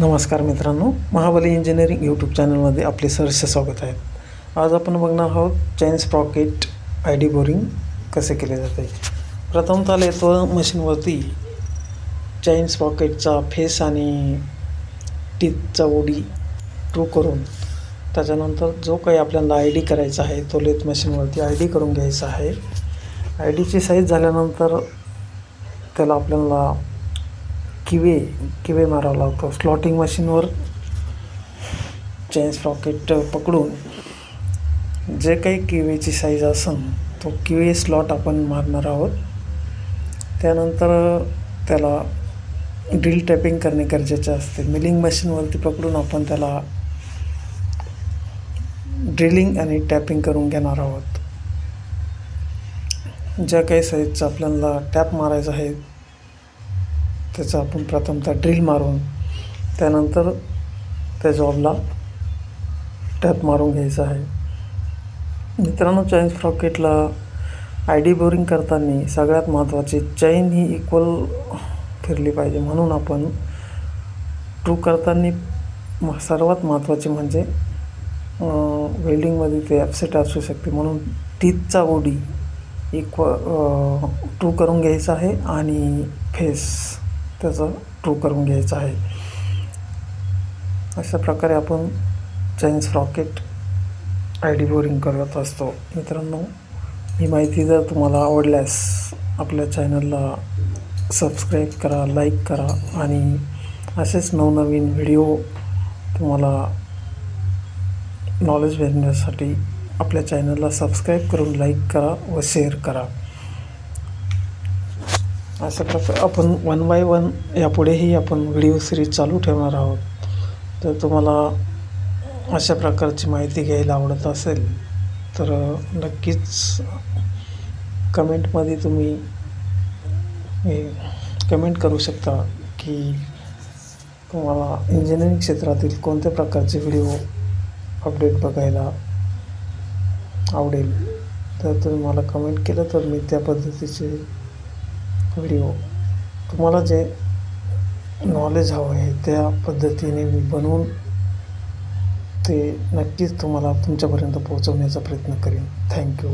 नमस्कार मित्रांनो, महाबली engineering YouTube चॅनलमध्ये आपले सहर्ष स्वागत आहे. आज आपण बघणार आहोत chain Sprocket I D boring कसे केले जाते. प्रथमतः येतो मशीनवरती चेन स्प्रॉकेटचा फेस आणि टीथचा ओडी ट्रू करून त्याच्यानंतर जो काही आपल्याला आय डी करायचा आहे तो लेथ मशीनवरती आय डी करून घ्यायचा आहे. आय डीची साईज झाल्यानंतर त्याला आपल्याला किवे मारावा लागतो. स्लॉटिंग मशीनवर चेन स्प्रॉकेट पकडून जे काही किवेची साईज असेल तो किवे स्लॉट आपण मारणार आहोत. त्यानंतर त्याला ड्रिल टॅपिंग करणे गरजेचे असते. मिलिंग मशीनवरती पकडून आपण त्याला ड्रिलिंग आणि टॅपिंग करून घेणार आहोत. ज्या काही साईजचा आपल्याला टॅप मारायचा आहे त्याचा आपण प्रथमतः ड्रिल मारून त्यानंतर त्या जॉबला टॅप मारून घ्यायचा आहे. मित्रांनो, चेन स्प्रॉकेटला आय डी बोरिंग करताना सगळ्यात महत्त्वाचे चेन ही इक्वल फिरली पाहिजे. म्हणून आपण ट्रू करताना सर्वात महत्त्वाचे म्हणजे वेल्डिंगमध्ये ते ॲपसेट असू शकते. म्हणून टीथचा ओडी ट्रू करून घ्यायचा आहे आणि फेस त्याचं ट्रू करून घ्यायचं आहे. अशा प्रकारे आपण chain Sprocket I D boring करत असतो. मित्रांनो, ही माहिती जर तुम्हाला आवडल्यास आपल्या चॅनलला सबस्क्राईब करा, लाईक करा आणि असेच नवनवीन व्हिडिओ तुम्हाला नॉलेज भेटण्यासाठी आपल्या चॅनलला सबस्क्राईब करून लाईक करा व शेअर करा. अशा प्रकारे आपण 1 बाय 1 यापुढेही आपण व्हिडिओ सिरीज चालू ठेवणार आहोत. तर तुम्हाला अशा प्रकारची माहिती घ्यायला आवडत असेल तर नक्कीच कमेंटमध्ये तुम्ही कमेंट करू शकता की तुम्हाला इंजिनिअरिंग क्षेत्रातील कोणत्या प्रकारचे व्हिडिओ अपडेट बघायला आवडेल. तर तुम्ही मला कमेंट केलं तर मी त्या पद्धतीचे व्हिडिओ तुम्हाला जे नॉलेज हवं आहे त्या पद्धतीने मी बनवून ते नक्कीच तुम्हाला तुमच्यापर्यंत पोहोचवण्याचा प्रयत्न करेन. थँक्यू.